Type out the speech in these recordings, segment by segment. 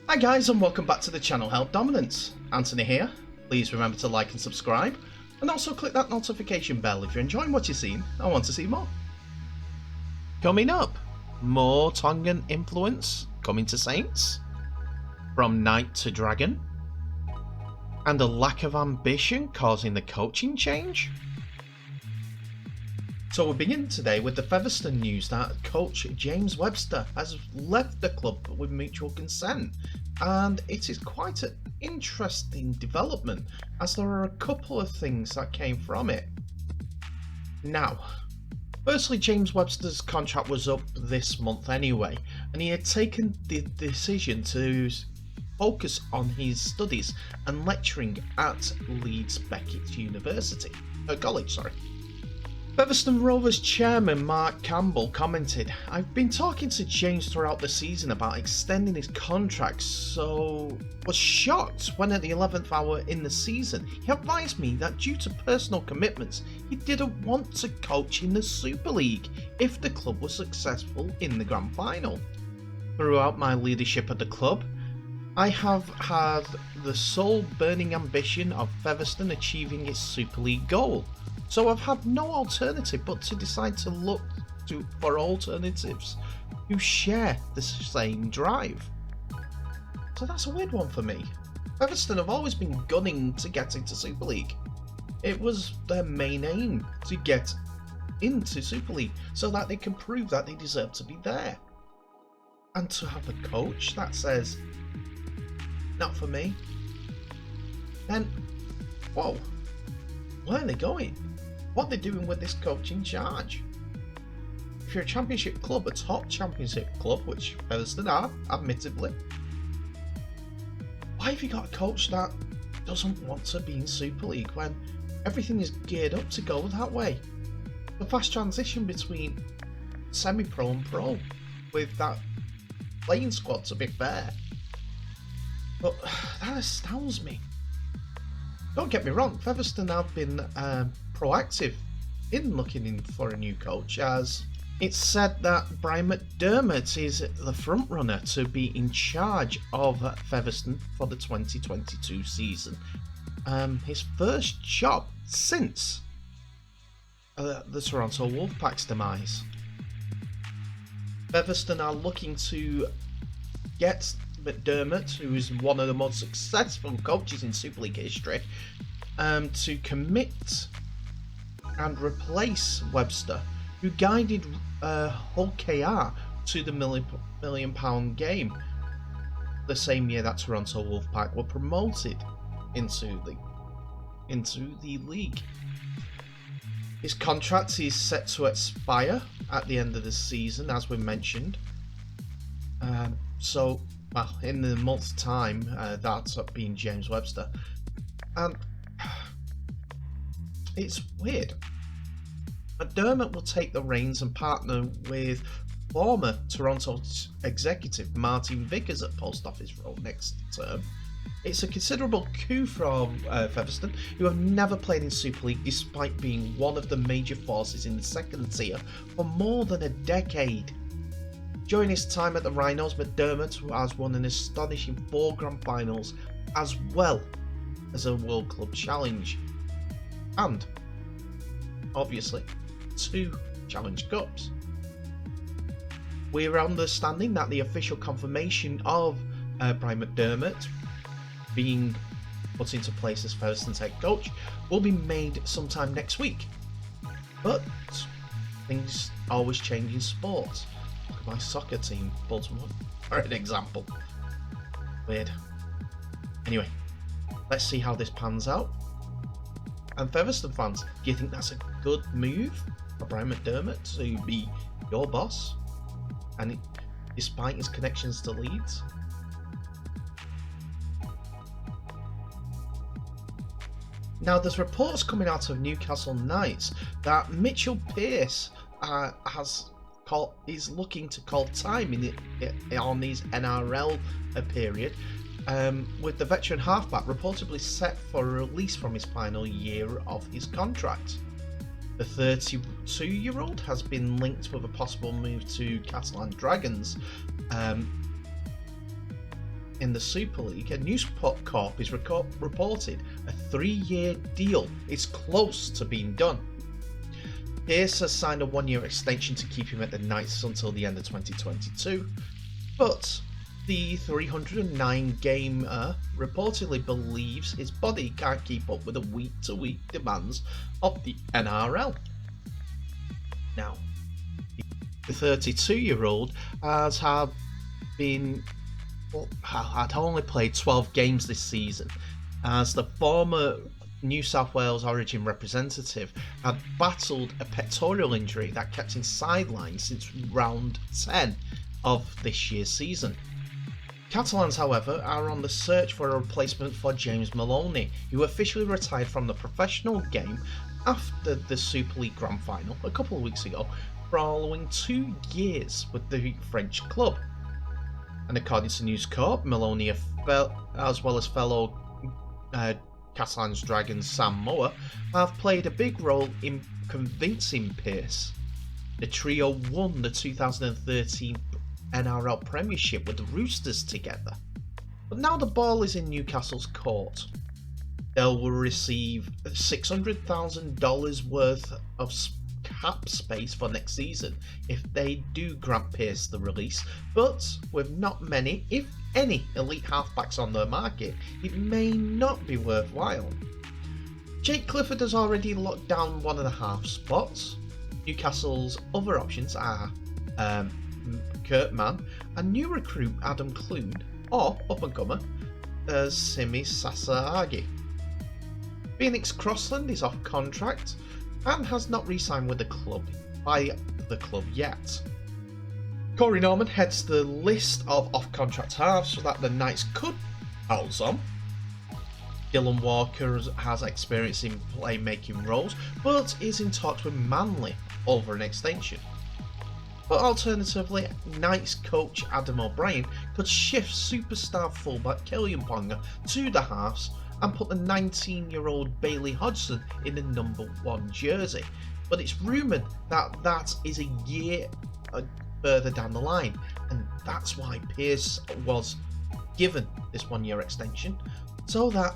Hi guys, and welcome back to the channel Help Dominance. Anthony here. Please remember to like and subscribe, and also click that notification bell if you're enjoying what you've seen and want to see more. Coming up, more Tongan influence coming to Saints, from Knight to Dragon, and a lack of ambition causing the coaching change. So we'll begin today with the Featherstone news that coach James Webster has left the club with mutual consent, and it is quite an interesting development as there are a couple of things that came from it. Now, firstly, James Webster's contract was up this month anyway, and he had taken the decision to focus on his studies and lecturing at Leeds Beckett College. Webster Rovers chairman Mark Campbell commented, "I've been talking to James throughout the season about extending his contract, so was shocked when at the 11th hour in the season he advised me that due to personal commitments he didn't want to coach in the Super League if the club was successful in the Grand Final. Throughout my leadership at the club, I have had the sole burning ambition of Featherstone achieving its Super League goal. So I've had no alternative but to decide to look for alternatives who share the same drive." So that's a weird one for me. Featherstone have always been gunning to get into Super League. It was their main aim to get into Super League so that they can prove that they deserve to be there. And to have a coach that says, "Not for me," then, whoa, where are they going? What they're doing with this coach in charge? If you're a championship club, a top championship club, which Featherstone are, admittedly, why have you got a coach that doesn't want to be in Super League when everything is geared up to go that way? The fast transition between semi-pro and pro with that playing squad, to be fair. But that astounds me. Don't get me wrong, Featherstone have been proactive in looking in for a new coach, as it's said that Brian McDermott is the front runner to be in charge of Featherstone for the 2022 season. His first job since the Toronto Wolfpack's demise. Featherstone are looking to get McDermott, who is one of the most successful coaches in Super League history, to commit and replace Webster, who guided Hull KR to the £1 million game the same year that Toronto Wolfpack were promoted into the league. His contract is set to expire at the end of the season, as we mentioned. Well, in the month's time, that's being James Webster. And it's weird. McDermott will take the reins and partner with former Toronto executive Martin Vickers at post office role next term. It's a considerable coup from Featherstone, who have never played in Super League despite being one of the major forces in the second tier for more than a decade. During his time at the Rhinos, McDermott has won an astonishing 4 Grand Finals as well as a World Club Challenge, and obviously 2 Challenge Cups. We're understanding that the official confirmation of Brian McDermott being put into place as Featherstone's head coach will be made sometime next week. But things always change in sports. Look at my soccer team, Baltimore, for an example. Weird. Anyway, let's see how this pans out. And Featherstone fans, do you think that's a good move for Brian McDermott to be your boss? And despite his connections to Leeds? Now, there's reports coming out of Newcastle Knights that Mitchell Pearce is looking to call time on his NRL period, with the veteran halfback reportedly set for release from his final year of his contract. The 32-year-old has been linked with a possible move to Catalan Dragons, in the Super League, a News Corp is reported a 3-year deal is close to being done. Pearce has signed a 1-year extension to keep him at the Knights until the end of 2022, but the 309 gamer reportedly believes his body can't keep up with the week-to-week demands of the NRL. Now, the 32-year-old had only played 12 games this season, as the former New South Wales Origin representative had battled a pectoral injury that kept him sidelined since round 10 of this year's season. Catalans, however, are on the search for a replacement for James Maloney, who officially retired from the professional game after the Super League Grand Final a couple of weeks ago, following 2 years with the French club. And according to News Corp, Maloney, as well as fellow Catalans Dragons Sam Moore, have played a big role in convincing Pearce. The trio won the 2013 NRL Premiership with the Roosters together. But now the ball is in Newcastle's court. They will receive $600,000 worth of cap space for next season if they do grant Pearce the release, but with not many, if any, elite halfbacks on the market, it may not be worthwhile. Jake Clifford has already locked down one of the half spots. Newcastle's other options are Kurt Mann and new recruit Adam Clune, or up-and-comer Simi Sasaagi. Phoenix Crossland is off contract and has not re-signed with the club yet. Corey Norman heads the list of off-contract halves that the Knights could house on. Dylan Walker has experience in playmaking roles, but is in talks with Manly over an extension. But alternatively, Knights coach Adam O'Brien could shift superstar fullback Killian Ponga to the halves and put the 19-year-old Bailey Hodgson in the number 1 jersey. But it's rumoured that that is a year further down the line, and that's why Pearce was given this 1-year extension, so that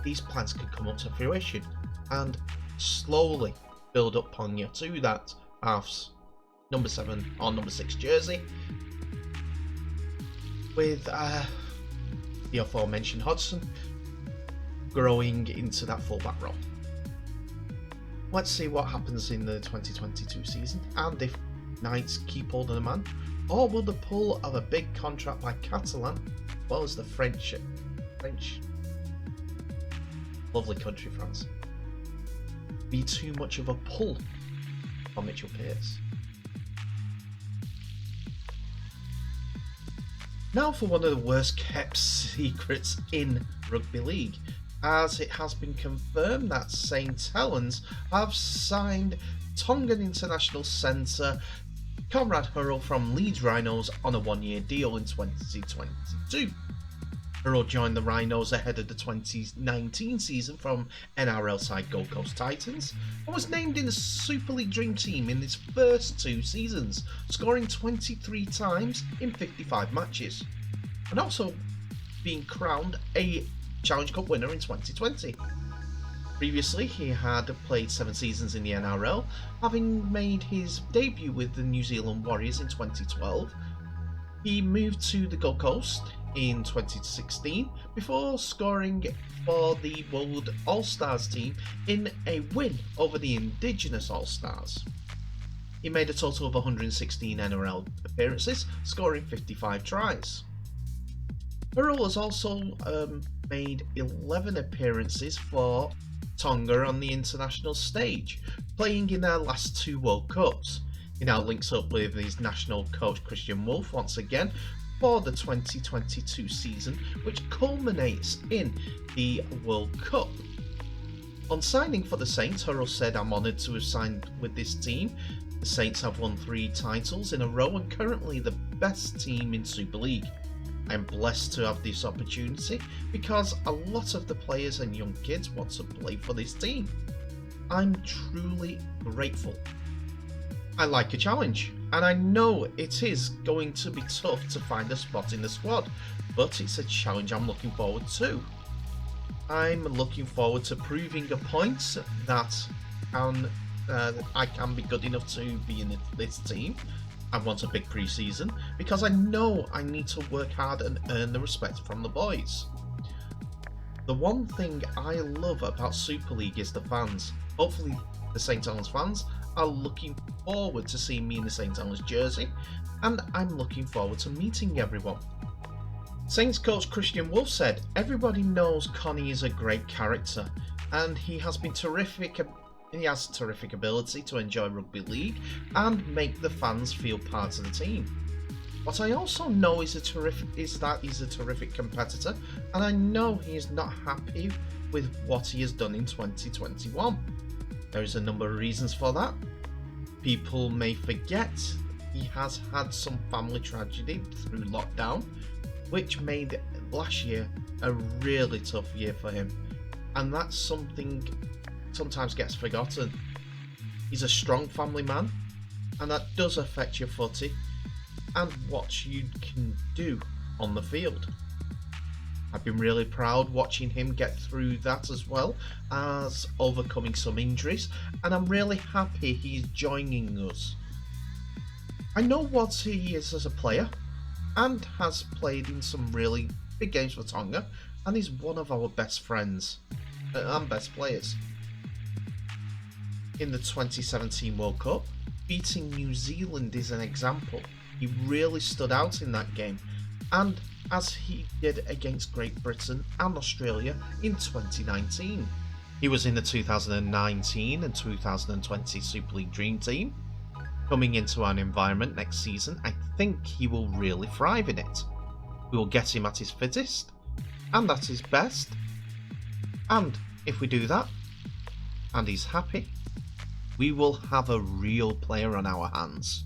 these plans could come up to fruition and slowly build up Ponga to that halves number 7 or number 6 jersey, with the aforementioned Hodgson growing into that fullback role. Let's see what happens in the 2022 season, and if Knights keep hold of the man, or will the pull of a big contract by Catalan, as well as the French, lovely country France, be too much of a pull for Mitchell Pearce. Now for one of the worst kept secrets in rugby league, as it has been confirmed that St Helens have signed Tonga International centre Conrad Hurrell from Leeds Rhinos on a 1-year deal in 2022. Hurrell joined the Rhinos ahead of the 2019 season from NRL side Gold Coast Titans and was named in the Super League Dream Team in his first 2 seasons, scoring 23 times in 55 matches, and also being crowned a Challenge Cup winner in 2020. Previously, he had played 7 seasons in the NRL, having made his debut with the New Zealand Warriors in 2012. He moved to the Gold Coast in 2016 before scoring for the World All-Stars team in a win over the Indigenous All-Stars. He made a total of 116 NRL appearances, scoring 55 tries. Hurrell has also made 11 appearances for Tonga on the international stage, playing in their last 2 World Cups. He now links up with his national coach Christian Wolf once again for the 2022 season, which culminates in the World Cup. On signing for the Saints, Hurrell said, "I'm honoured to have signed with this team. The Saints have won 3 titles in a row and currently the best team in Super League. I am blessed to have this opportunity because a lot of the players and young kids want to play for this team. I'm truly grateful. I like a challenge, and I know it is going to be tough to find a spot in the squad, but it's a challenge I'm looking forward to. I'm looking forward to proving a point that I can be good enough to be in this team. I want a big pre-season because I know I need to work hard and earn the respect from the boys. The one thing I love about Super League is the fans. Hopefully the St. Helens fans are looking forward to seeing me in the St. Helens jersey, and I'm looking forward to meeting everyone. Saints coach Christian Wolf said, "Everybody knows Connie is a great character, and he has terrific ability to enjoy rugby league and make the fans feel part of the team. What I also know is that he's a terrific competitor, and I know he is not happy with what he has done in 2021. There is a number of reasons for that. People may forget he has had some family tragedy through lockdown, which made last year a really tough year for him, and that's something sometimes gets forgotten. He's a strong family man, and that does affect your footy and what you can do on the field. I've been really proud watching him get through that as well as overcoming some injuries, and I'm really happy he's joining us. I know what he is as a player and has played in some really big games for Tonga, and he's one of our best friends and best players. In the 2017 World Cup, beating New Zealand is an example. He really stood out in that game, and as he did against Great Britain and Australia in 2019. He was in the 2019 and 2020 Super League Dream Team. Coming into an environment next season, I think he will really thrive in it. We will get him at his fittest and at his best, and if we do that and he's happy, we will have a real player on our hands.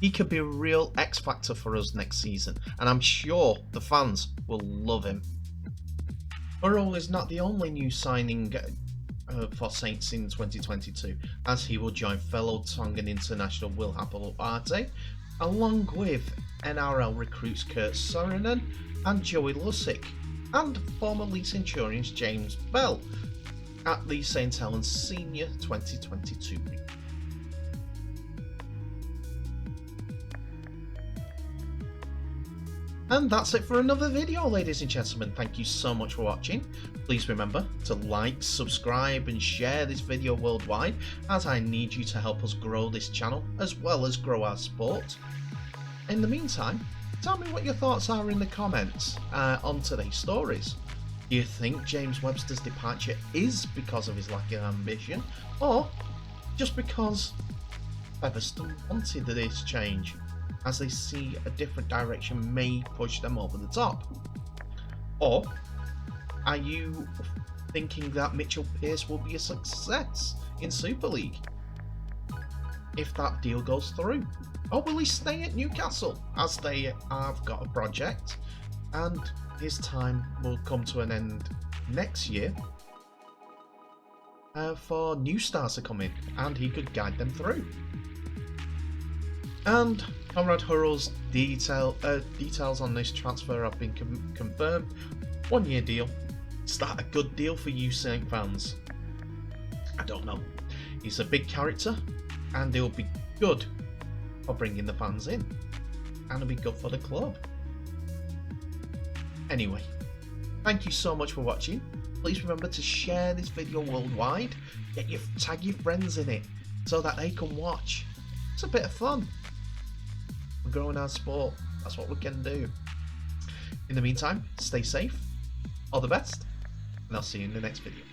He could be a real X factor for us next season, and I'm sure the fans will love him. Hurrell is not the only new signing for Saints in 2022, as he will join fellow Tonga International Will Hapaloparte, along with NRL recruits Kurt Sorinen and Joey Lussick, and former Leeds Centurions James Bell at the St. Helens Senior 2022 League. And that's it for another video, ladies and gentlemen. Thank you so much for watching. Please remember to like, subscribe and share this video worldwide, as I need you to help us grow this channel as well as grow our sport. In the meantime, tell me what your thoughts are in the comments on today's stories. Do you think James Webster's departure is because of his lack of ambition, or just because Featherstone wanted this change, as they see a different direction may push them over the top? Or are you thinking that Mitchell Pearce will be a success in Super League if that deal goes through? Or will he stay at Newcastle, as they have got a project and his time will come to an end next year for new stars to come in and he could guide them through? And Conrad Hurrell's details on this transfer have been confirmed. 1 year deal. Is that a good deal for you Saint fans? I don't know. He's a big character and he'll be good for bringing the fans in, and it'll be good for the club. Anyway, thank you so much for watching. Please remember to share this video worldwide. Tag your friends in it so that they can watch. It's a bit of fun. We're growing our sport. That's what we can do. In the meantime, stay safe, all the best, and I'll see you in the next video.